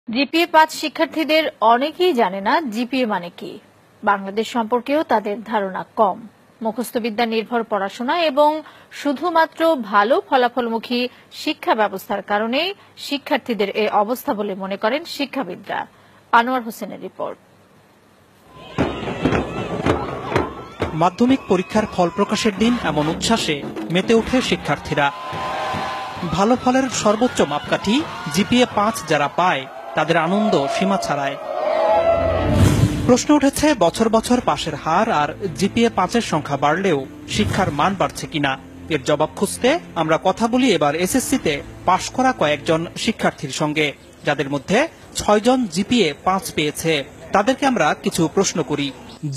GPA five শিক্ষার্থীদের অনেকেই জানে না জিপিএ মানে কি। বাংলাদেশ সম্পর্কেও তাদের ধারণা কম। মুখস্থবিদ্যা নির্ভর পড়াশোনা এবং শুধুমাত্র ভালো ফলাফলমুখী শিক্ষা ব্যবস্থার কারণেই শিক্ষার্থীদের এই অবস্থা বলে মনে করেন শিক্ষাবিদরা। আনোয়ার হোসেনের রিপোর্ট। মাধ্যমিক পরীক্ষার ফল প্রকাশের দিন এমন উচ্ছ্বাসে মেতে ওঠে শিক্ষার্থীরা। ভালো ফলের সর্বোচ্চ মাপকাঠি জিপিএ-৫ যারা পায় তাদের আনন্দ সীমা ছাড়ায়। প্রশ্ন উঠেছে বছর বছর পাশের হার আর জিপিএ-৫-এর সংখ্যা বাড়লেও শিক্ষার মান বাড়ছে কিনা। এর জবাব খুঁজতে আমরা কথা বলি এবার এসএসসিতে পাশ করা কয়েকজন শিক্ষার্থীর সঙ্গে, যাদের মধ্যে ৬ জন জিপিএ-৫ পেয়েছে। তাদেরকে আমরা কিছু প্রশ্ন করি।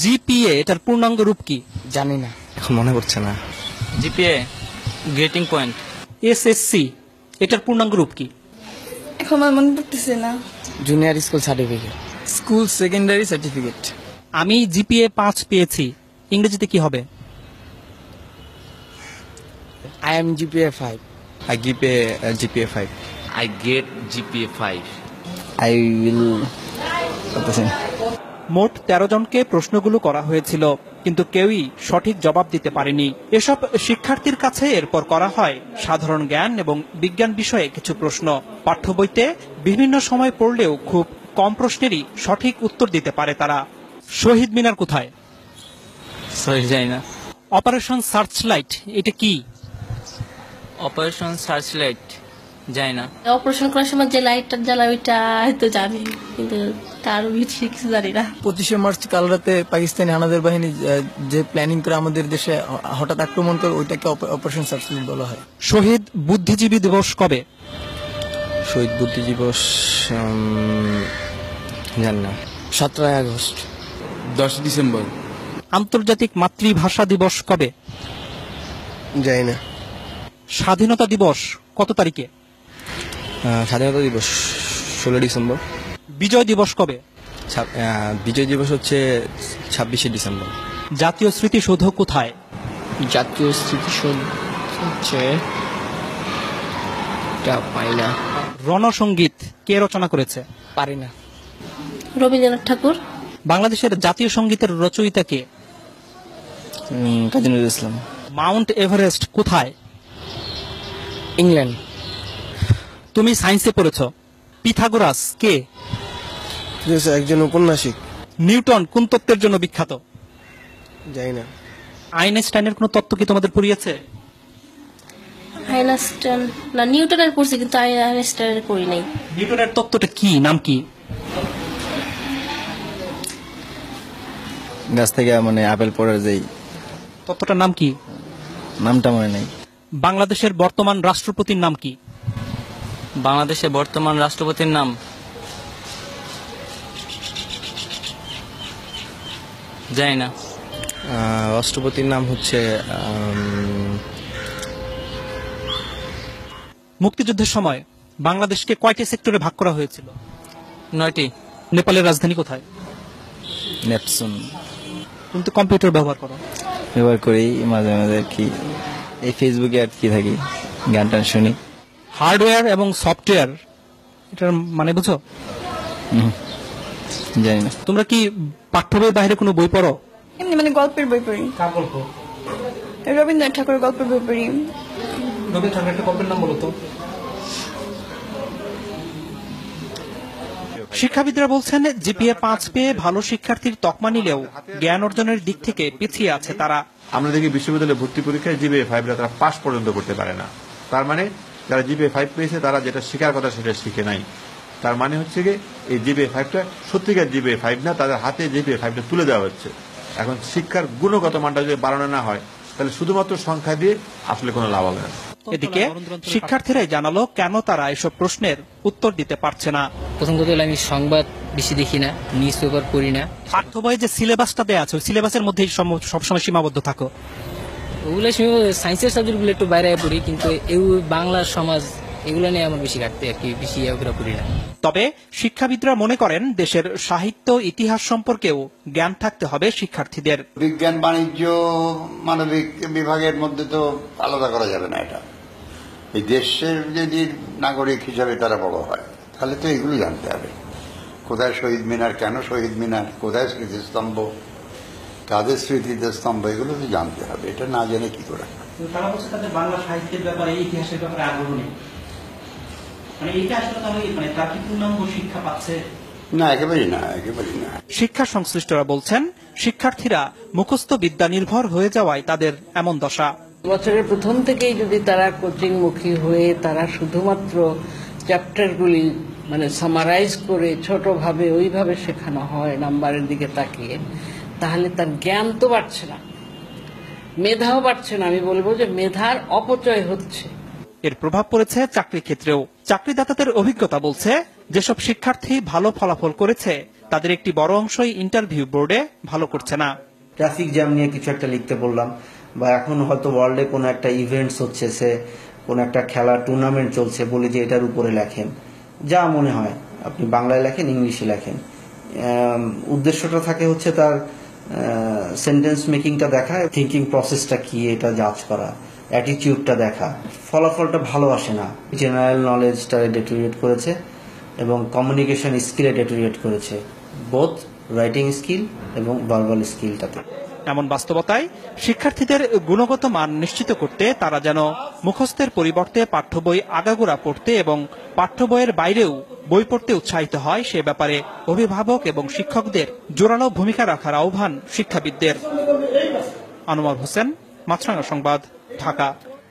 জিপিএ এটার পূর্ণাঙ্গ রূপ কি? জানি না, এখন মনে পড়ছে না। GPA grading point. এসএসসি এটার পূর্ণাঙ্গ রূপ কি? এখন আমার মনে পড়তেছে না। Junior school certificate. School secondary certificate. আমি জিপিএ-৫ পেয়েছি, ইংরেজিতে কি হবে? I am GPA 5. I give a GPA 5. I get GPA 5. I will মোট 13 জনকে প্রশ্নগুলো করা হয়েছিল, কিন্তু কেউই সঠিক জবাব দিতে পারেনি। এসব শিক্ষার্থীর কাছে এরপর করা হয় সাধারণ জ্ঞান এবং বিজ্ঞান বিষয়ে কিছু প্রশ্ন। পাঠ্য বইতে বিভিন্ন সময় পড়লেও খুব কম প্রশ্নেরই সঠিক উত্তর দিতে পারে তারা। শহীদ মিনার কোথায়? সরি জানি না। অপারেশন সার্চলাইট এটা কি? অপারেশন সার্চলাইট জানি না। অপারেশন করার সময় যে লাইটটা জ্বালায় ওইটা হয়তো জানি, কিন্তু তার বেশি কিছু জানি না। 25শে মার্চ কাল রাতে পাকিস্তানি হানাদার বাহিনী যে প্ল্যানিং করে আমাদের দেশে হঠাৎ আক্রমণ করে, ওইটাকে অপারেশন সার্চলাইট বলা হয়। শহীদ বুদ্ধিজীবী দিবস কবে? শহীদ বুদ্ধি দিবস জানি না। 17 আগস্ট। 10 ডিসেম্বর। আন্তর্জাতিক মাতৃভাষা দিবস কবে? জানি না। স্বাধীনতা দিবস কত তারিখে? স্বাধীনতা দিবস 16 ডিসেম্বর। বিজয় দিবস কবে? বিজয় দিবস হচ্ছে 26শে ডিসেম্বর। জাতীয় স্মৃতিসৌধ কোথায়? জাতীয় স্মৃতিসৌধ হচ্ছে পাই না। রণসঙ্গীত কে রচনা করেছে? পারি না। রবীন্দ্রনাথ ঠাকুর। বাংলাদেশের জাতীয় সঙ্গীতের রচয়িতা কে? কাজী নজরুল ইসলাম। মাউন্ট এভারেস্ট কোথায়? ইংল্যান্ড। তুমি সায়েন্সে পড়েছ। পিথাগোরাস কে? একজন ঔপন্যাসিক। নিউটন কোন তত্ত্বের জন্য বিখ্যাত? জানি না। আইনস্টাইনের কোন তত্ত্ব কি তোমাদের পড়িয়েছে? আইনস্টাইন না, নিউটনের পড়ছি, কিন্তু আইনস্টাইনের পড়ি নাই। নিউটনের তত্ত্বটা কি, নাম কি? গাছ থেকে মানে আপেল পড়ার যেই তত্ত্বটার নাম কি? নামটা মনে নাই। বাংলাদেশের বর্তমান রাষ্ট্রপতির নাম কি? বাংলাদেশের বর্তমান রাষ্ট্রপতির নাম জানি না। রাষ্ট্রপতির নাম হচ্ছে মুক্তিযুদ্ধের সময় বাংলাদেশকে কয়টি সেক্টরে ভাগ করা হয়েছিল? 9টি। নেপালের রাজধানী কোথায়? নেপসুন। তুমি তো কম্পিউটার ব্যবহার করো। ব্যবহার করি মাঝে মাঝে, আর কি এই ফেসবুকে আর কি থাকি, গান টান শুনি। হার্ডওয়্যার এবং সফটওয়্যার এটার মানে বুঝো? জানি না। তোমরা কি পাঠ্য বইয়ের বাইরে কোনো বই পড়ো? এমনি মানে গল্পের বই পড়ি। কার গল্প? রবীন্দ্রনাথ ঠাকুরের গল্পের বই পড়ি। রবীন্দ্রনাথ ঠাকুরের একটা গল্পের নাম বলো তো। শিক্ষাবিদরা বলছেন জিপিএ-৫ পেয়ে ভালো শিক্ষার্থীর তকমা নিলেও জ্ঞান অর্জনের দিক থেকে পিছিয়ে আছে তারা। আমরা দেখি বিশ্ববিদ্যালয়ে ভর্তি পরীক্ষায় জিপিএ-৫ তারা পাস পর্যন্ত করতে পারে না। তার মানে যারা জিপিএ-৫ পেয়েছে তারা যেটা শেখার কথা সেটা শিখে নাই। তার মানে হচ্ছে কি এই জিপিএ-৫টা সত্যিকার জিপিএ-৫ না, তাদের হাতে জিপিএ-৫টা তুলে দেওয়া হচ্ছে। এখন শিক্ষার গুণগত মানটা যদি বাড়ানো না হয়, তাহলে শুধুমাত্র সংখ্যা দিয়ে আসলে কোনো লাভ হবে না। এদিকে শিক্ষার্থীরাই জানালো কেন তারা এসব প্রশ্নের উত্তর দিতে পারছে না। প্রথম কথা হলো আমি সংবাদ বেশি দেখি না, নিউজ পেপার পড়ি না। পাঠ্য বইয়ে যে সিলেবাসটা দেওয়া আছে ওই সিলেবাসের মধ্যেই সবসময় সীমাবদ্ধ থাকো। ওগুলো সায়েন্সের সাবজেক্টগুলো একটু বাইরে পড়ি, কিন্তু বাংলা সমাজ এগুলো নিয়ে আমার বেশি ঘাটতে আর কি, বেশি ওগুলো পড়ি না। তবে শিক্ষাবিদরা মনে করেন দেশের সাহিত্য ইতিহাস সম্পর্কেও জ্ঞান থাকতে হবে শিক্ষার্থীদের। বিজ্ঞান বাণিজ্য মানবিক বিভাগের মধ্যে তো আলাদা করা যাবে না। এটা এই দেশের যদি নাগরিক হিসাবে তারা বড় হয়, তাহলে তো এগুলো জানতে হবে। কোথায় শহীদ মিনার, কেন শহীদ মিনার, কোথায় স্মৃতিস্তম্ভ, কাদের স্মৃতিতে স্তম্ভ, এগুলো তো জানতে হবে। এটা না জেনে কি করে? তারা বলছে তাদের বাংলা সাহিত্যের ব্যাপারে, ইতিহাসের ব্যাপারে আগ্রহ নেই। মানে এটা আসলে তাহলে মানে তার কি পূর্ণাঙ্গ শিক্ষা পাচ্ছে? না, একেবারেই না, একেবারেই না। শিক্ষা সংশ্লিষ্টরা বলছেন, শিক্ষার্থীরা মুখস্থ বিদ্যা নির্ভর হয়ে যাওয়ায় তাদের এমন দশা। বছরের প্রথম থেকেই যদি তারা কোচিং মুখী হয়ে তারা শুধুমাত্র চ্যাপ্টারগুলি মানে সামারাইজ করে ছোটভাবে ওইভাবে শেখানো হয় নাম্বারের দিকে তাকিয়ে, তাহলে তার জ্ঞান তো বাড়ছে না, মেধাও বাড়ছে না। আমি বলবো যে মেধার অপচয় হচ্ছে। এর প্রভাব পড়েছে চাকরি ক্ষেত্রেও। চাকরিদাতাদের অভিজ্ঞতা বলছে, যেসব শিক্ষার্থী ভালো ফলাফল করেছে তাদের একটি বড় অংশই ইন্টারভিউ বোর্ডে ভালো করছে না। ট্রাফিক জ্যাম নিয়ে কিছু একটা লিখতে বললাম, বা এখন হয়তো ওয়ার্ল্ডে কোনো একটা ইভেন্টস হচ্ছে, সে কোনো একটা খেলা টুর্নামেন্ট চলছে, বলে যে এটার উপরে লেখেন, যা মনে হয় আপনি বাংলায় লেখেন, ইংলিশে লেখেন। উদ্দেশ্যটা থাকে হচ্ছে তার সেন্টেন্স মেকিংটা দেখা, থিঙ্কিং প্রসেসটা কি এটা জাজ করা, অ্যাটিটিউডটা দেখা। ফলাফলটা ভালো আসে না। জেনারেল নলেজটা ডেটোরিয়েট করেছে এবং কমিউনিকেশন স্কিলে ডেটোরিয়েট করেছে, বোথ রাইটিং স্কিল এবং ভার্বাল স্কিলটাতে। এমন বাস্তবতায় শিক্ষার্থীদের গুণগত মান নিশ্চিত করতে তারা যেন মুখস্থের পরিবর্তে পাঠ্য বই আগাগোড়া পড়তে এবং পাঠ্য বইয়ের বাইরেও বই পড়তে উৎসাহিত হয়, সে ব্যাপারে অভিভাবক এবং শিক্ষকদের জোরালো ভূমিকা রাখার আহ্বান শিক্ষাবিদদের। আনোয়ার হোসেন, মাছরাঙা সংবাদ, ঢাকা।